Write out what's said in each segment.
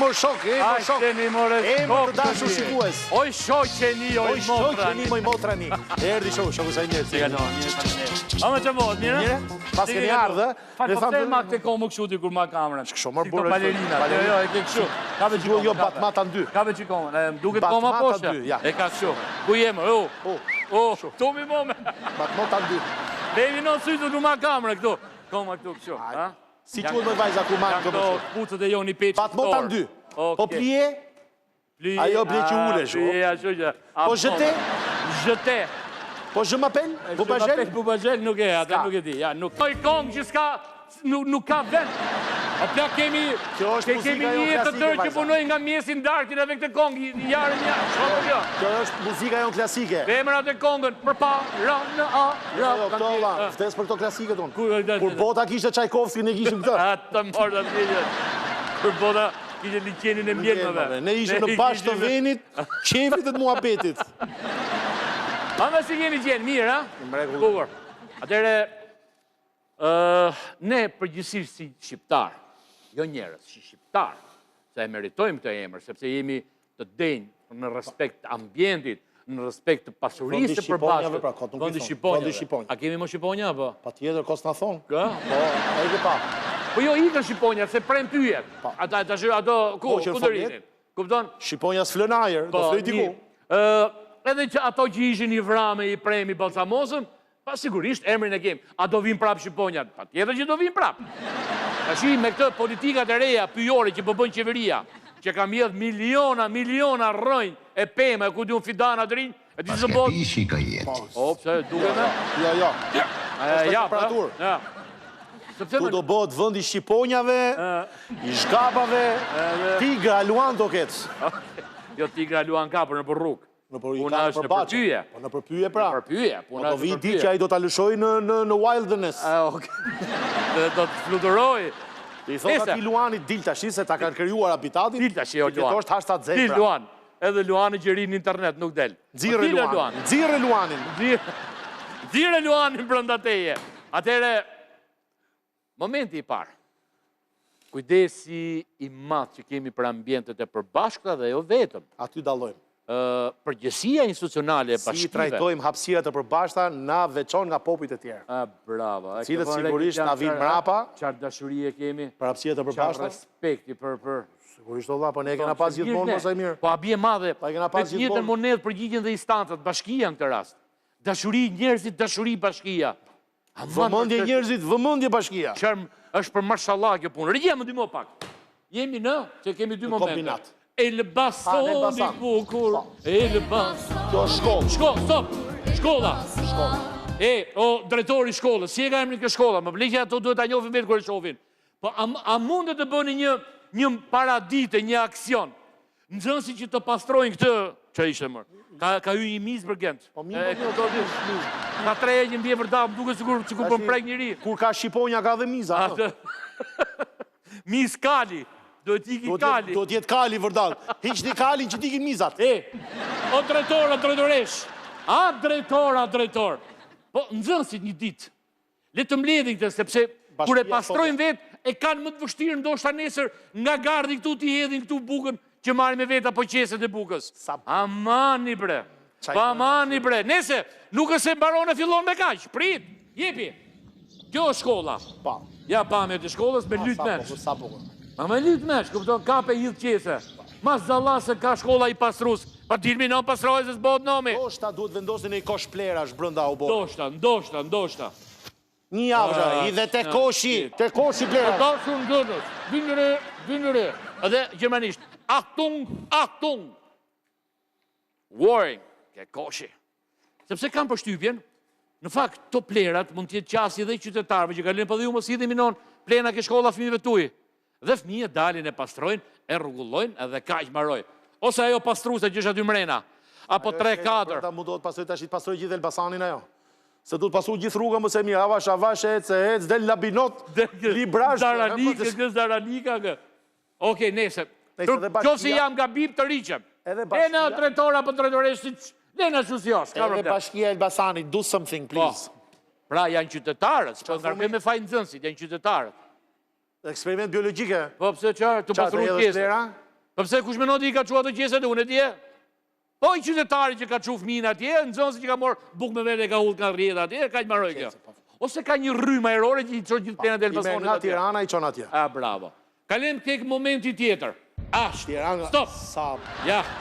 mor shok, mor shok. Emër të dashur shikues. Oj shoqeni, oj motrani. Moj motrani. Erdi shoku sa njerëz. Si kanë mirë. A më çmot, mirë? Pas keni ardhë, ne thamë ma këtë komë kështu kur ma kamerën. Kështu më burrë. Balerina. Jo, e ke kështu. Ka veç jo Batmata 2. Ka veç komë. Duket koma poshtë. E ka kështu. Ku jem? Tu mi momë. Batmata 2. Bevi në sytë ku ma kamerën këtu. Koma këtu kështu, ha? Si quhet më vajza kur ma këtu? Pucët e joni peçë. Batmata 2. Po plije? Ajo ble që ulesh. Po jete? Jete. Po je m'appelle? Bubajel nuk e, atë nuk e di. Oj kongë që s'ka, nuk ka vend. A plak kemi një të tërë që punoj nga mjesin darkin edhe këtë kongë, jarën një. Kjo është muzika jonë klasike. Femërat e kongën, për pa, ra, në a, ra. Vdes për këto klasike tonë. Kur bota kishte Çajkovski, ne kishim këtë. Atë morë dhe përgjët. Kur bota kishte liqenin e mbjelmëve. Ne ishim në bashkë të venit, qefit dhe të muhabetit. Ama si keni qenë, mirë, ha? Bukur. Atere, ne përgjithsisht si shqiptar, jo njerëz, si shqiptar, se e meritojmë të emër, sepse jemi të denjë në respekt ambientit, në respekt të pasurisë të përbashkët. Vëndi Shqiponja. A kemi më Shqiponja, apo? Pa tjetër, kos në thonë. Kë? Po, e ke pa. Po jo ikën Shqiponja, se prem pyjet. Ato, ku të rritin? Kupton? Shqiponja s'flënajer, do flëj diku. Edhe që ato që ishin i vrame, i premi Balsamosën, pa sigurisht emrin e kemi. A do vim prap Shqiponjat? Pa tjetër që do vim prap. Ta shi me këtë politikat e reja, pyjore që përbën qeveria, që kam jedh miliona rënjë e peme, ku di unë fidana të rinjë, e ti zë bot... Paske ka jetë. O, pëse, duke me? Jo. Është temperaturë. Tu do bot vëndi Shqiponjave, i shkapave, Tigra, Luan do ketë. Jo, Tigra, Luan ka, për në për rrugë. Puna është në përpyje. Po në përpyje pra. Në përpyje. Po do vi di që a i do të lëshoj në wilderness. Do të fluturoj. I thot ati Luanit dil të shi se ta kanë kryuar habitatin. Dil të shi, o Luan. Këtë është #Z. Dil Luan. Edhe Luani që rinë internet nuk del. Dzire Luanin. Dzire Luanin brënda teje. Atere, momenti i parë. Kujdesi i matë që kemi për ambientet e përbashkëta dhe jo vetëm. Aty dallojmë. Përgjësia institucionale e bashkive. Si trajtojmë hapësirat e përbashkëta, na veçon nga popujt e tjerë. Bravo. Cilët sigurisht na vinë mrapa. Qarë dashurie kemi. Për hapësirat e përbashkëta. Qarë respekti për... Sigurisht Allah, po ne kena pas gjithmonë mësaj mirë. Po a bje madhe, për njëtën monedë përgjigjen dhe instancët, bashkia në këtë rast. Dashuri njerëzit, dashuri bashkia. Vëmëndje njerëzit, vëmëndje bashkia. Qarë është për mashallah kjo punë. Rëgjë më dimo pak. Jemi në, që kemi 2 momente. Elbasoni bukur, Elbasoni. Kjo është shkollë. Stop, shkolla. O, drejtori shkollës, si e ka emrin kjo shkolla, më vlikja ato duhet a njofin vetë kërë shofin. Po, a mundet të bëni një paradite, një aksion, në zënsi që të pastrojnë këtë, që ishte mërë, ka ju një mizë për gent. Po, mi më të mizë. Ka 3 e një mbje vërda, më duke sigur që ku për prek njëri. Kur ka Shqiponja, ka dhe miza. Miz Kali. Do t'jetë kali vërdal. Hiq një kalin që t'ikin mizat. O drejtoresh. A drejtor. Po nëzënsit një ditë. Le të mbledhin këtë, sepse kur e pastrojnë vetë, e kanë më të vështirë ndoshta nesër nga gardi këtu t'i hedhin këtu bukën që marrin me vetë apo qeset e bukës. Amani bre. Amani bre. Nese, nuk e se mbaron e fillon me kaq. Prit, jepi. Kjo është shkolla. Ja pamje të shkollës me lytë mesh. Ma me lytë mesh, këpëton kape hidhë qese. Mas zalla se ka shkolla i pasrus. Pa t'ilmi në pasroj se s'bot nëmi. Ndoshta duhet vendosin e i kosh plerash brënda u bot. Ndoshta. Një javë, i dhe te koshi plerash. Ta shumë dënës, vinëre. Edhe gjermanisht, Achtung. Warning, ke koshi. Sepse kam përshtypjen, në fakt, to plerat mund t'jetë qasi dhe i qytetarve që kalin për dhe ju më si dhe minon plena ke shkolla fëmijëve tuj. Dhe fëmijët dalin e pastrojnë, e rregullojnë edhe kaq marojnë. Ose ajo pastruese që është aty mrena, apo 3-4. Mu do të pastroj tash të pastroj gjithë Elbasanin ajo. Se du të pasu gjithë rrugën më se mirë, avash, ec, del labinot, librash. Zaranika. Oke, nese. Qo si jam nga bip të riqem. E në drejtora për drejtoresh, ne në shusjosh. Edhe bashkia Elbasanit, do something, please. Pra janë qytetarët, s'po ngarkoj me fajnë zënsit, janë qytetarët. Eksperiment biologike. Po pëse qarë, të pasru kjesë. Përse kush menon i ka qua të qeset e unë e tje? Po i qytetari që ka qu fëmin atje, në zonësi që ka morë buk me vete e ka hullë ka rrjet atje, ka që maroj kjo. Ose ka një rrymë aerore që i qonë gjithë plenat e Elbasonit atje. Nga Tirana i qonë atje. Bravo. Kalem tek momenti tjetër. Stop.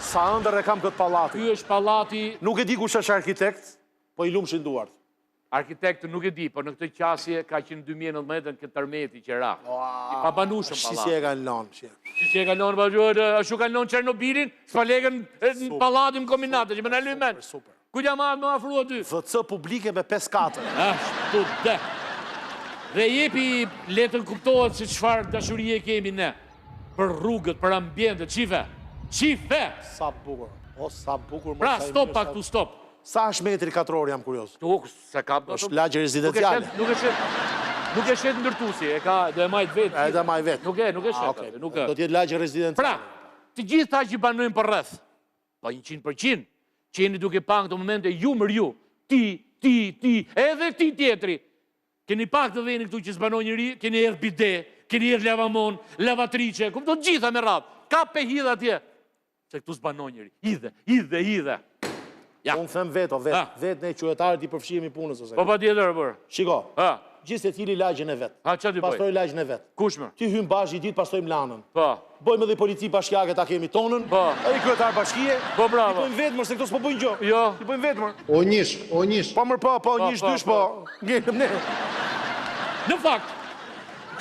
Sa ëndër e kam këtë palati. Ky është palati. Nuk e di kush është arkitekt, po i lumshin duart. Arkitektë nuk e di, po në këtë qasje ka qenë 2019 në këtë tërmeti që ra. I pabanushëm palati. Si e ka lonë. Si e ka lonë, ashtu ka lonë Çernobilin, s'pa legën në palatin kombinate, që më në lymen. Ku jam më afru aty? VC publike me 5-4. Ashtu dhe. Dhe jepi letën kuptohet se çfarë dashurie kemi ne. Për rrugët, për ambientet, qife. Sa bukur. O, sa bukur. Pra, stop pak tu, stop. Sa është metri katror, jam kurios? Se ka... është lagje rezidenciale. Nuk e shetë ndërtusi, e ka dhe majt vetë. E dhe majt vetë. Nuk e shetë. Do t'jetë lagje rezidenciale. Pra, të gjithë ta që banojnë për rrëth, pa 100%, që jeni duke pa në këto momente, ju mërë ju, ti, edhe ti tjetri, keni pak të veni këtu që s'banoj njëri, keni edhe bide, keni edhe lavamon, lavatrice, ku do të gjitha me radhë, ka pe hidha tje, se këtu s'banoj njëri, hidhe. Unë them veto, vetë ne qytetarët i përfshihemi punës ose. Po pa tjetër, bërë. Shiko, gjithë se cili lagjën e vetë. Qa ty bëj? Pastroj lagjën e vetë. Kushme? Ti hymë bashkë i ditë, pastrojmë lanën. Po. Bojmë edhe polici bashkjake ta kemi tonën. Po. E i kryetar bashkije. Po, bravo. I bojmë vetë, mërë, se këto s'po bojnë gjo. Jo. I bojmë vetë, mërë. O njësh. Po, mërë, po, njësh, dysh, po. Ngejmë ne. Në fakt,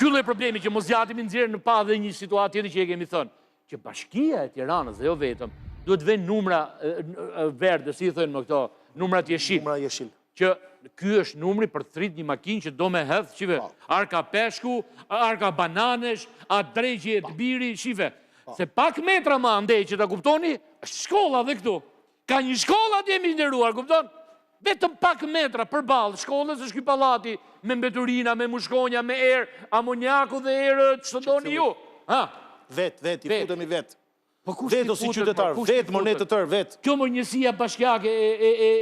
kyllë e problemi që mos gjatim nxjerrë në pa dhe një situatë tjetër që e kemi thënë, që bashkia e Tiranës dhe jo vetëm, duhet vënë numra verde, si i thënë më këto, numrat jeshil. Numra jeshil. Që ky është numri për të thrit një makinë që do me hedh, shive, arka peshku, arka bananesh, a drejgje e të biri, shive. Se pak metra ma ndej që ta kuptoni, është shkolla dhe këtu. Ka një shkolla të jemi nderuar, kupton? Vetëm pak metra për balë, shkollës është ky pallati, me mbeturina, me mushkonja, me erë, amonjaku dhe erë, që të doni ju. Vetë, i futemi vetë. Vetë o si qytetar, vetë monetë të tërë, vetë. Kjo më njësia bashkjake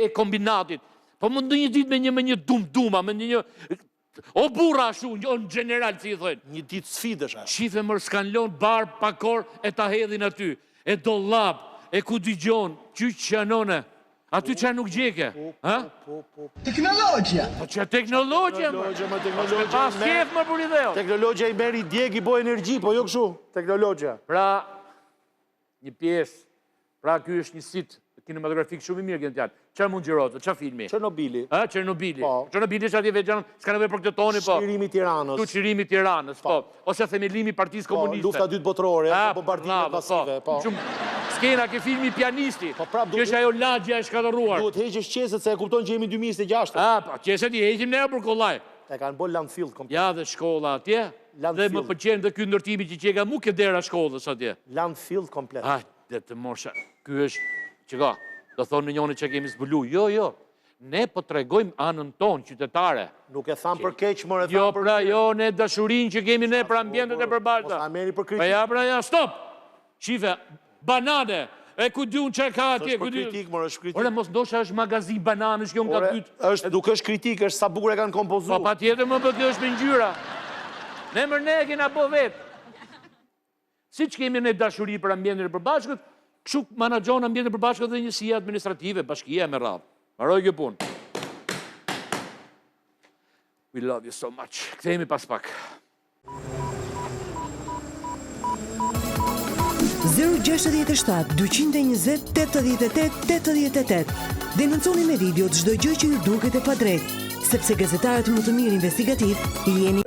e kombinatit. Po më ndë një ditë me një duma, me një... O burra shu, në general, si i thëjnë. Një ditë sfidësh, Shife mërë s'kan lonë barë, pakor, e ta hedhin aty. E do lab, e ku digjon, qyqë qanone. Aty që nuk gjeke. Teknologja. Po që teknologja, më. Pas qef më për ideo. Teknologja i meri djeg i boj energji, po jo këshu. Teknologja. Pra, një pjesë, pra kjo është një sit kinematografik shumë i mirë kënë tjanë. Qa mund gjirotë, qa filmi? Çernobili. Çernobili. Çernobili që atje veçanë, s'ka nëve për këtë toni, po. Çlirimi Tiranës. Tu çlirimi Tiranës, po. Ose themelimi Partisë Komuniste. Lufta dytë botërore, bombardimet masive, po. Skena ke filmi Pianisti, që është ajo lagja e shkatëruar. Duhet heqesh qeset se e kupton që jemi 2026. Po, qeset i heqim ne për kollaj. E kanë bërë landfill komplet. Ja dhe shkolla atje, dhe më pëlqen dhe ky ndërtimi që qeka mu ke dera shkollës atje. Landfill komplet. Dhe të mosha, ky është, që ka, do thonë në njone që kemi zbulu. Jo. Ne po të regojmë anën tonë, qytetare. Nuk e thamë për keq, more Jo, pra, jo, ne dashurin që kemi ne për ambientet e përbashkëta. Mos na merri për kritik. Ja, stop! Shife, banane, e ku dy unë që ka atje, ku dy... Është kritik, more, është kritik. Ore, mos ndosha është magazin banane, shkjo nga tytë. Nuk është kritik, është sa bukur e kanë kompozu. Po, pa tjetër më për kjo është me njyra. Ne mërë ne e kena po vetë. Si që kemi ne dashuri për ambientet e përbashkët, kështu managjon ambientet e përbashkët dhe njësia administrative, bashkia me radhë. Maroj kjo punë. We love you so much. Kthehemi pas pak. 067 220 88 88. Denonconi me video çdo gjë që ju duket e padrejtë, sepse gazetarët më të mirë investigativ jeni